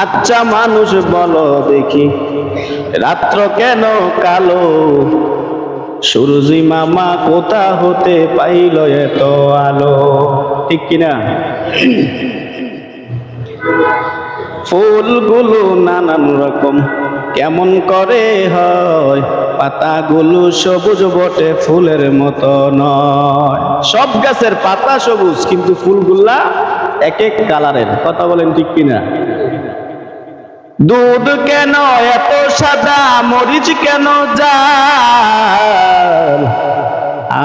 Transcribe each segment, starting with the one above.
আচ্ছা মানুষ বলো দেখি, রাত্র কেন কালো? সূরজি মামা কোথা হতে পাইল এত আলো? ঠিক কিনা? ফুলগুলো নানান রকম কেমন করে হয়, পাতাগুলো সবুজ বটে ফুলের মতো নয়। সব গাছের পাতা সবুজ কিন্তু ফুলগুলা এক এক কালারের। কথা বলেন ঠিক কিনা? দুধ কেন এত সাদা, মরিচ কেন জাল?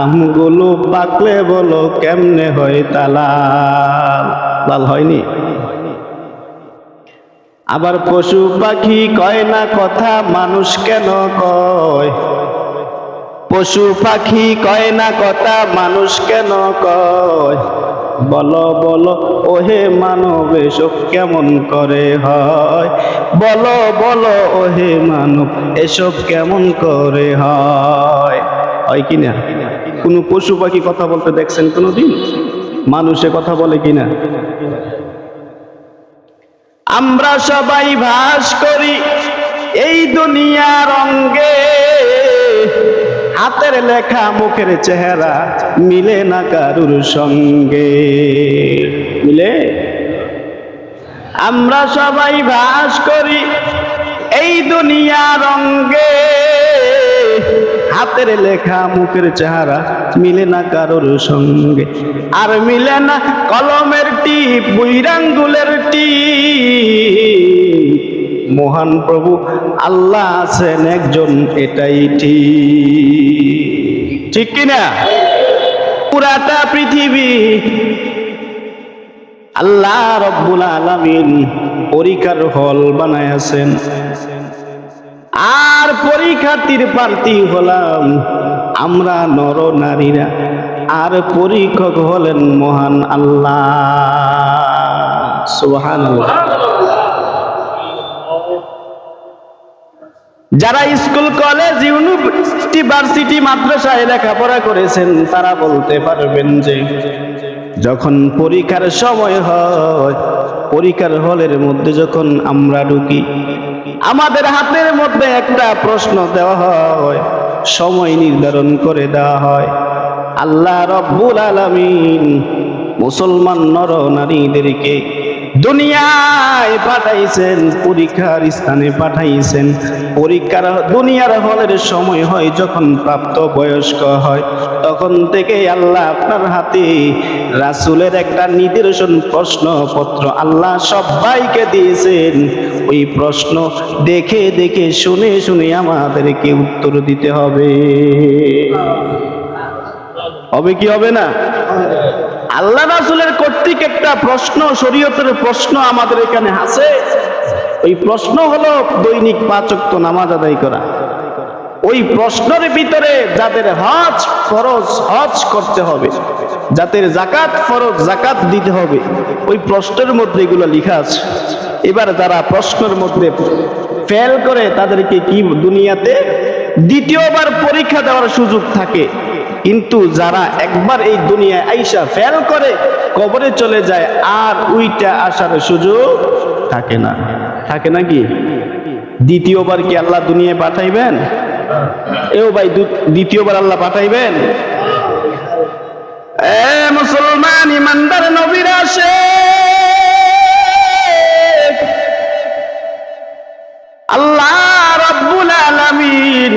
আমগুলো পাকলে বলো কেমনে হয় তালাল? লাল হয়নি? আবার পশু পাখি কয় না কথা, মানুষ কেন কয়? পশু পাখি কয় না কথা, মানুষ কেন কয়? বলো বলো ওহে মানব এসব কেমন করে হয়? বলো বলো ওহে মানব এসব কেমন করে হয়? হয় কিনা? কোন পশু পাখি কথা বলতে দেখছেন কোনদিন? মানুষে কথা বলে কিনা? আমরা সবাই বাস করি এই দুনিয়ার অঙ্গে, হাতের লেখা মুখের চেহারা মিলে না কারুর সঙ্গে। মিলে? আমরা সবাই বাস করি এই দুনিয়ার অঙ্গে, হাতের লেখা মুখের চেহারা মিলে না কারোর সঙ্গে। আর মিলে না কলমের টিপ, বুইরাঙ্গুলের টিপ। মহান প্রভু আল্লাহ আছেন একজন, এটাই ঠিক। ঠিক কিনা? পুরাটা পৃথিবী আল্লাহ রব্বুল আলামিন পরীক্ষার হল বানায়াছেন, আর পরীক্ষার্থীর প্রার্থী হলাম আমরা নর নারীরা, আর পরীক্ষক হলেন মহান আল্লাহ। সুবহানাল্লাহ। যারা স্কুল কলেজ ইউনিভার্সিটি মাদ্রাসায় লেখাপড়া করেছেন তারা বলতে পারবেন যে যখন পরীক্ষার সময় হয়, পরীক্ষার হলের মধ্যে যখন আমরা ঢুকি, আমাদের হাতের মধ্যে একটা প্রশ্ন দেওয়া হয়, সময় নির্ধারণ করে দেওয়া হয়। আল্লাহ রব্বুল আলামিন মুসলমান নর নারীদেরকে দুনিয়ায় পাঠাইছেন, পরীক্ষার স্থানে পাঠাইছেন। পরীক্ষার দুনিয়ার হলের সময় হয় যখন প্রাপ্ত বয়স্ক হয়, তখন থেকে আল্লাহ আপনার হাতে রাসূলের একটা নিদর্শন প্রশ্নপত্র আল্লাহ সবাইকে দিয়েছেন। ওই প্রশ্ন দেখে দেখে শুনে শুনে আমাদেরকে উত্তর দিতে হবে। হবে কি হবে না? আল্লাহ রাসূলের কর্তৃক একটা প্রশ্ন, শরীয়তের প্রশ্ন আমাদের এখানে আছে। ওই প্রশ্ন হলো দৈনিক 5 ওয়াক্ত নামাজ আদায় করা। ওই প্রশ্নের ভিতরে যাদের হজ ফরজ হজ করতে হবে, যাদের যাকাত ফরজ যাকাত দিতে হবে, ওই প্রশ্নের মধ্যে এগুলো লেখা আছে। এবার যারা প্রশ্নের মধ্যে ফেল করে তাদেরকে কি দুনিয়াতে দ্বিতীয়বার পরীক্ষা দেওয়ার সুযোগ থাকে, কিন্তু যারা একবার এই দুনিয়ায় আইসা ফেল করে কবরে চলে যায় আর উইটা আসার সুযোগ থাকে না। থাকে নাকি? দ্বিতীয়বার কি আল্লাহ দুনিয়ায় পাঠাইবেন? এও ভাই, দ্বিতীয়বার আল্লাহ পাঠাইবেন? এ মুসলমান ইমানদার নবীর আসে, আল্লাহ রাব্বুল আলামিন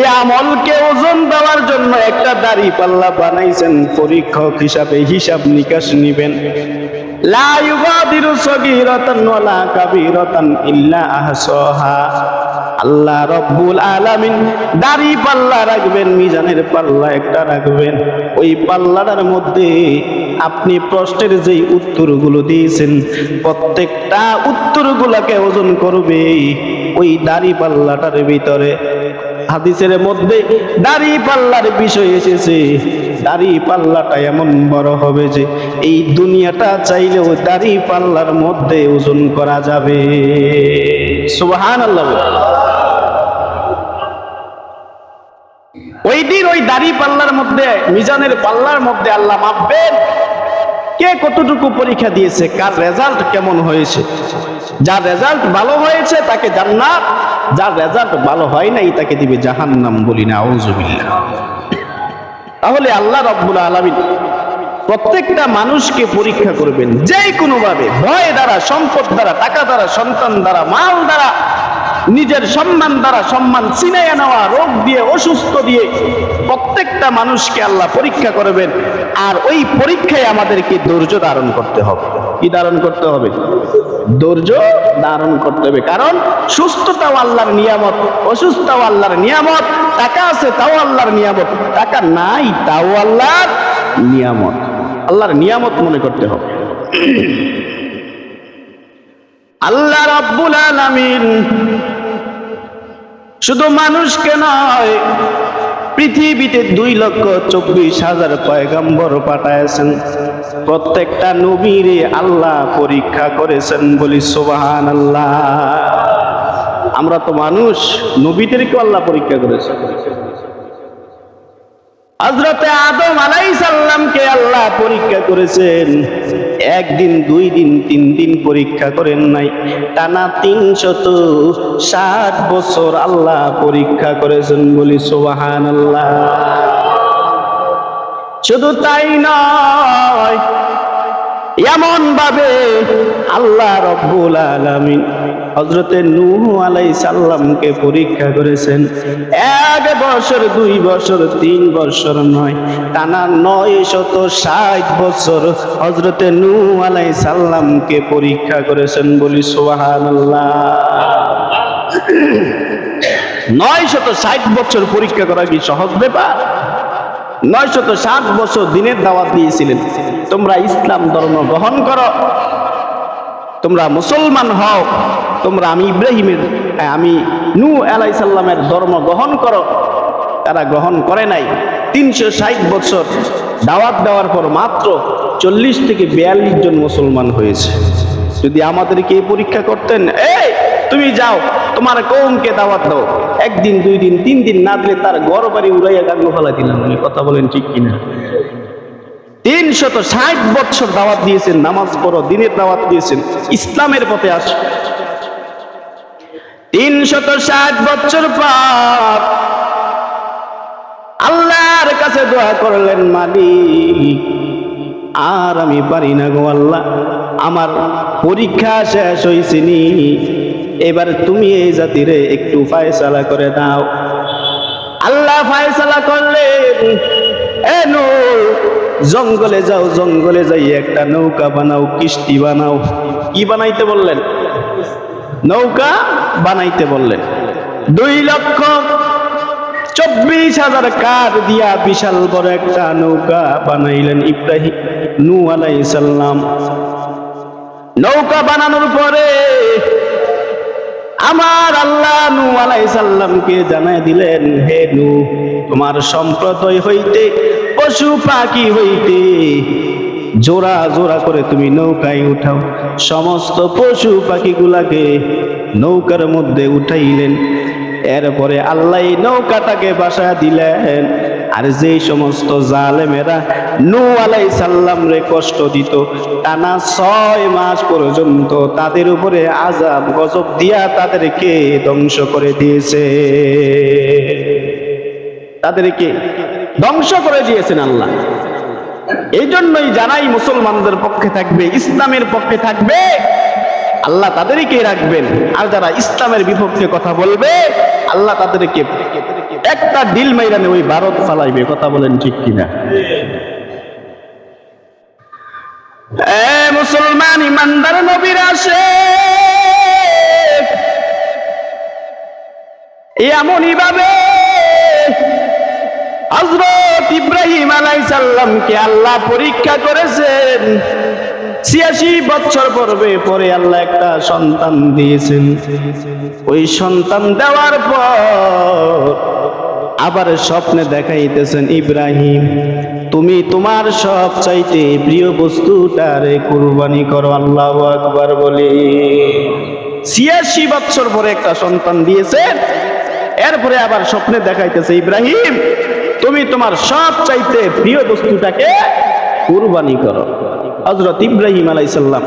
এই আমলকে ওজন দেওয়ার জন্য একটা দাড়ি পাল্লা বানাইছেন, পরীক্ষক হিসাবে হিসাব নিকাশ নিবেন। লা ইউগাদিরু সগীরাতান ওয়ালা কাবীরাতান ইল্লা আহসাহা। আল্লাহ রব্বুল আলামিন দাড়ি পাল্লা রাখবেন, মিজানের পাল্লা একটা রাখবেন। ওই পাল্লাটার মধ্যে আপনি প্রশ্নের যেই উত্তরগুলো দিয়েছেন প্রত্যেকটা উত্তরগুলোকে ওজন করবে ওই দাড়ি পাল্লাটার ভিতরে। হাদিসের মধ্যে দাড়ি পাল্লার বিষয় এসেছে, দাড়ি পাল্লাটা এমন বড় হবে যে এই দুনিয়াটা চাইলেও দাড়ি পাল্লার মধ্যে ওজন করা যাবে। সুবহানাল্লাহ। ওই দিন ওই দাড়ি পাল্লার মধ্যে, মিজানের পাল্লার মধ্যে আল্লাহ মাপবেন কে কতটুকু পরীক্ষা দিয়েছে, কার রেজাল্ট কেমন হয়েছে। যার রেজাল্ট ভালো হয়েছে তাকে জান্নাত, যার রেজাল্ট ভালো হয় নাই তাকে দিবে জাহান্নাম। বলি না আউযুবিল্লাহ। তাহলে আল্লাহ রাব্বুল আলামিন প্রত্যেকটা মানুষকে পরীক্ষা করবেন যে কোনো ভাবে, ভয় দ্বারা, সম্পদ দ্বারা, টাকা দ্বারা, সন্তান দ্বারা, মাল দ্বারা, নিজের সম্মান দ্বারা, সম্মান ছিনাইয়া নেওয়া, রোগ দিয়ে, অসুস্থ দিয়ে প্রত্যেকটা মানুষকে আল্লাহ পরীক্ষা করবেন। আর ওই পরীক্ষায় আমাদেরকে ধৈর্য ধারণ করতে হবে। কি ধারণ করতে হবে? ধৈর্য ধারণ করতে হবে। কারণ সুস্থতাও আল্লাহর নিয়ামত, অসুস্থতাও আল্লাহর নিয়ামত, টাকা আছে তাও আল্লাহর নিয়ামত, টাকা নাই তাও আল্লাহর নিয়ামত। আল্লাহর নিয়ামত মনে করতে হবে। আল্লাহ রাব্বুল আলামিন শুধু মানুষকে নয়, পৃথিবীতে 2,24,000 পয়গম্বর পাঠাইছেন। প্রত্যেকটা নবীরে আল্লাহ পরীক্ষা করেছেন। বলি সুবহানাল্লাহ। আমরা তো মানুষ, নবীদেরকেও আল্লাহ পরীক্ষা করেছেন। হযরতে আদম আলাইহিস সালামকে আল্লাহ পরীক্ষা করেছেন। 1 দিন, 2 দিন, 3 দিন পরীক্ষা করেন নাই, টানা 360 বছর আল্লাহ পরীক্ষা করেছেন। বলি সুবহানাল্লাহ। শুধু তাই নয়, এমন ভাবে আল্লাহ রাব্বুল আলামিন হযরতে নূহ আলাইহিস সালামকে পরীক্ষা করেছেন। 1 বছর, 2 বছর, 3 বছর নয়, টানা 960 বছর হযরতে নূহ আলাইহিস সালামকে পরীক্ষা করেছেন। বলি সুবহানাল্লাহ। 960 বছর পরীক্ষা করা কি সহজ ব্যাপার? 960 বছর দিনের দাওয়াত দিয়েছিলেন, তোমরা ইসলাম ধর্ম গ্রহণ করো, তোমরা মুসলমান হও, তোমরা আমি নূহ আলাইহিস সালামের ধর্ম গ্রহণ করো। তারা গ্রহণ করে নাই। 360 বছর দাওয়াত দেওয়ার পর মাত্র 40 থেকে 42 জন মুসলমান হয়েছে। যদি আমাদেরকে এই পরীক্ষা করতেন, এই তুমি যাও তোমার কওমকে দাওয়াত দাও, 1 দিন, 2 দিন, 3 দিন না দিলে তার ঘর বাড়ি উড়াইয়া গাঙ্গ ফেলাই দিলাম। কথা বলেন ঠিক কিনা? 360 বছর দাওয়াত দিয়েছেন, নামাজ পড়ো, দিনের দাওয়াত দিয়েছেন, ইসলামের পথে আস। 360 বছর পর আল্লাহর কাছে দোয়া করলেন, মালিক আর আমি পারি না গো আল্লাহ, আমার পরীক্ষা শেষ হয়েছে নি, এবার তুমি এই জাতিরে একটু ফায়সালা করে দাও। আল্লাহ ফায়সালা করলেন, এ নূহ, জঙ্গলে যাও, জঙ্গলে যাই একটা নৌকা বানাও, কিস্তি বানাও। কি বানাইতে বললেন? নৌকা বানাইতে বললেন। 2,24,000 কাঠ দিয়া বিশাল বড় একটা নৌকা বানাইলেন নূহ আলাইহিস সালাম। নৌকা বানানোর পরে আমার আল্লাহ নূহ আলাইহিস সালামকে জানাই দিলেন, হে নূহ, তোমার সম্প্রদায় হইতে, পশু পাখি হইতে জোড়া জোড়া করে তুমি নৌকায় উঠাও। সমস্ত পশু পাখিগুলাকে নৌকার মধ্যে উঠাইলেন। এরপরে আল্লাহ নৌকাটাকে বাসায় দিলেন। আর যে সমস্ত জালেমেরা নূহ আলাইহিস সালাম রে কষ্ট দিত, টানা 6 মাস পর্যন্ত তাদের উপরে আযাব গজব দিয়া তাদেরকে ধ্বংস করে দিয়েছে। তাদেরকে ধ্বংস করে দিয়েছেন আল্লাহ। এই জন্যই যারাই মুসলমানদের পক্ষে থাকবে, ইসলামের পক্ষে থাকবে, আল্লাহ তাদেরকে রাখবেন। আর যারা ইসলামের বিপক্ষে কথা বলবে, আল্লাহ তাদেরকে একটা ডিল মাইরানে ওই ভারত ফালাইবে। কথা বলেন ঠিক কিনা? মুসলমান ইমানদার নবীর আসে এমনই ভাবে হযরত ইব্রাহিম আলাইহিস সালামকে আল্লাহ পরীক্ষা করেছেন। 86 বছর পরে আল্লাহ একটা সন্তান দিয়েছেন। ওই সন্তান দেওয়ার পর আবার স্বপ্নে দেখাইতেছেন, ইব্রাহিম, তুমি তোমার সব চাইতে প্রিয় বস্তুটারে কুরবানি করো। আল্লাহু আকবার বলি। 86 বছর পরে একটা সন্তান দিয়েছেন। এরপরে আবার স্বপ্নে দেখাইতেছে, ইব্রাহিম, তুমি তোমার সব চাইতে প্রিয় বস্তুটাকে কুরবানি করো। হযরত ইব্রাহিম আলাইহিস সালাম।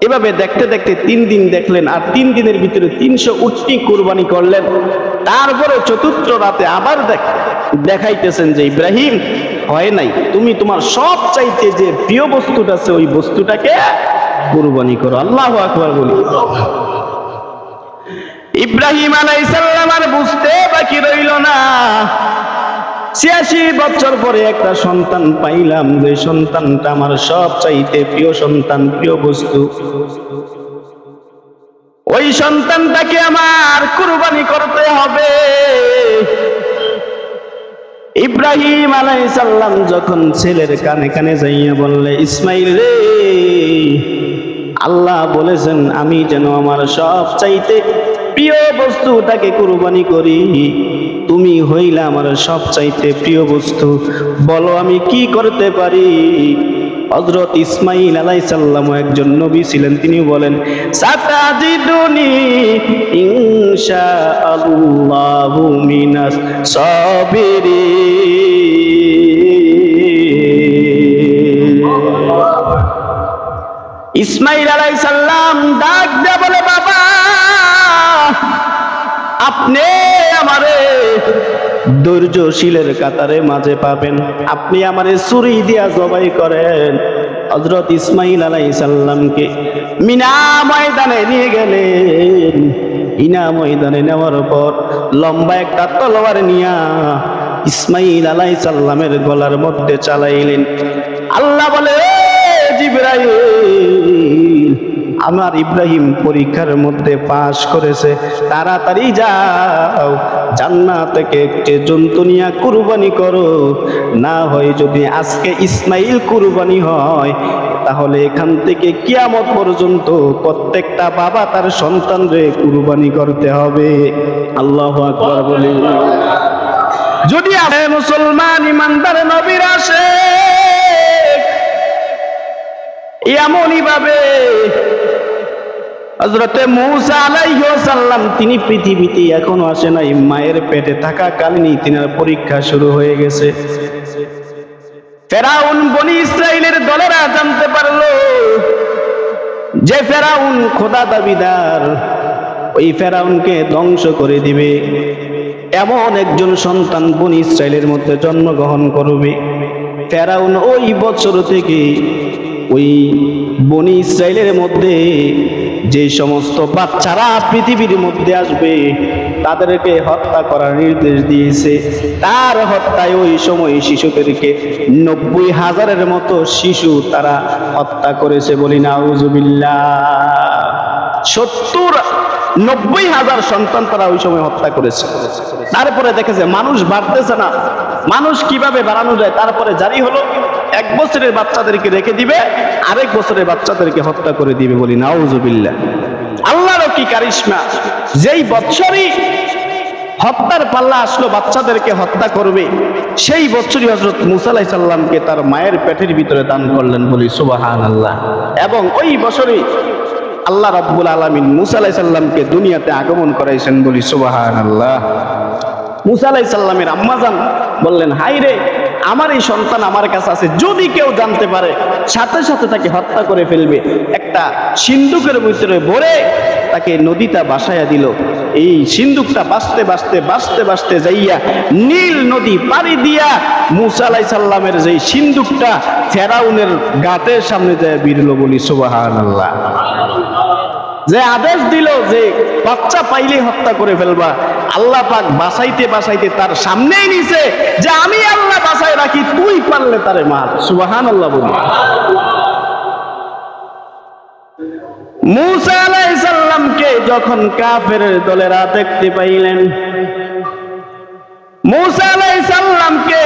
এভাবে দেখতে দেখতে 3 দিন দেখলেন, আর 3 দিনের ভিতরে 300 উটনি কুরবানি করলেন। তারপরে চতুর্থ রাতে আবার দেখাইতেছেন যে ইব্রাহিম হয় নাই, তুমি তোমার সব চাইতে যে প্রিয় বস্তুটা আছে ওই বস্তুটাকে কুরবানি করো। আল্লাহু আকবার বলি। ইব্রাহিম আলাইহিস সালাম আর বুঝতে বাকি রইল না, 86 বছর পরে একটা সন্তান পাইলাম, যে সন্তানটা আমার সব চাইতে প্রিয় সন্তান, প্রিয় বস্তু, ওই সন্তানটাকে আমার কুরবানি করতে হবে। ইব্রাহিম আলাইহিস সালাম যখন ছেলের কানে কানে যাইয়া বললে, ইসমাইল রে, আল্লাহ বলেছেন আমি যেন আমার সব চাইতে প্রিয় বস্তুটাকে কুরবানি করি, তুমি হইলা আমার সব চাইতে প্রিয় বস্তু, বলো আমি কি করতে পারি? হযরত ইসমাইল আলাইহিস সালাম একজন নবী ছিলেন, তিনি বলেন, সাতাজিদুনি ইনশাআল্লাহু মিনাস সাবিরিন। ইসমাইল আলাইহিস সালাম ডাক দিয়ে বলে, বাবা আপনি আমারে ধৈর্যশীলের কাতারে মাঝে পাবেন, আপনি আমারে ছুরি দিয়া জবাই করেন। হযরত ইসমাইল আলাইহিস সালামকে মিনা ময়দানে নিয়ে গেলেন। মিনা ময়দানে নেওয়ার পর লম্বা একটা তলোয়ার নিয়া ইসমাইল আলাইহিস সালামের গলার মধ্যে চালাইলেন। আল্লাহ বলে, জিবরাইল, আমার ইব্রাহিম পরীক্ষার মধ্যে পাশ করেছে, তাড়াতাড়ি যাও জান্নাত থেকে একটি জন্তু নিয়ে কুরবানি করো, না হয় যদি আজকে ইসমাইল কুরবানি হয় তাহলে এখান থেকে কিয়ামত পর্যন্ত প্রত্যেকটা বাবা তার সন্তানরে কুরবানি করতে হবে। আল্লাহু আকবার বলি। যদি মুসলমান ইমানদার নবীর আসে এমনই ভাবে, হযরতে মূসা আলাইহিস সালাম তিনি পৃথিবীতে এখনো আসে নাই, মায়ের পেটে থাকাকালীনই তিনার পরীক্ষা শুরু হয়ে গেছে। ফেরাউন বনি ইসরাইলের দলেরা জানতে পারলো যে ফেরাউন খোদা দাবিদার, ওই ফেরাউনকে ধ্বংস করে দিবে, এমন একজন সন্তান বনি ইসরাইলের মধ্যে জন্মগ্রহণ করবে। ফেরাউন ওই বছর থেকে ওই বনি ইসরাইলের মধ্যে যে সমস্ত বাচ্চারা পৃথিবীর মধ্যে আসবে তাদেরকে হত্যা করার নির্দেশ দিয়েছে। তার হত্যায় ওই সময় শিশুদেরকে 90,000-এর মতো শিশু তারা হত্যা করেছে, বলি নাউজুবিল্লাহ। 90,000 সন্তান তারা ওই সময় হত্যা করেছে। তারপরে দেখেছে মানুষ বাড়তেছে না, মানুষ কিভাবে বাড়ানো যায়, তারপরে জারি হলো 1 বছরের বাচ্চাদেরকে রেখে দিবে, আরেক বছরের বাচ্চাদেরকে হত্যা করে দিবে, বলি নাউজুবিল্লাহ। আল্লাহর কি কারিশমা, যেই বছরই হত্যার পাল্লা আসলো বাচ্চাদেরকে হত্যা করবে, সেই বছরই হযরত মূসা আলাইহিস সালামকে তার মায়ের পেটের ভিতরে দান করলেন, বলি সুবহানাল্লাহ। এবং ওই বছরই আল্লাহ রাব্বুল আলামিন মূসা আলাইহিস সালামকে দুনিয়াতে আগমন করাইছেন, বলি সুবহানাল্লাহ। মূসা আলাইহিস সালামের আম্মাজান বললেন, হাই রে, আমার এই সন্তান আমার কাছে আছে, যদি কেউ জানতে পারে সাথে সাথে তাকে হত্যা করে ফেলবে। একটা সিন্দুকের ভিতরে ভরে তাকে নদীটা ভাসাইয়া দিল। এই সিন্দুকটা বাঁচতে বাঁচতে বাঁচতে বাঁচতে যাইয়া নীল নদী পাড়ি দিয়া মূসা আলাইহিস সালামের যেই সিন্দুকটা ফেরাউনের গাটের সামনে যায় বিরল, বলি সুবহানাল্লাহ। যে আদেশ দিল যে বাচ্চা পাইলে হত্যা করে ফেলবা, আল্লাহ পাক বাঁচাইতে বাঁচাইতে তার সামনেই নিছে যে আমি আল্লাহ বাঁচাই রাখি, তুই পারলে তারে মার। সুবহানাল্লাহ বলি। মূসা আলাইহিস সালামকে যখন কাফেরের দলেরা দেখতে পাইলেন, মূসা আলাইহিস সালামকে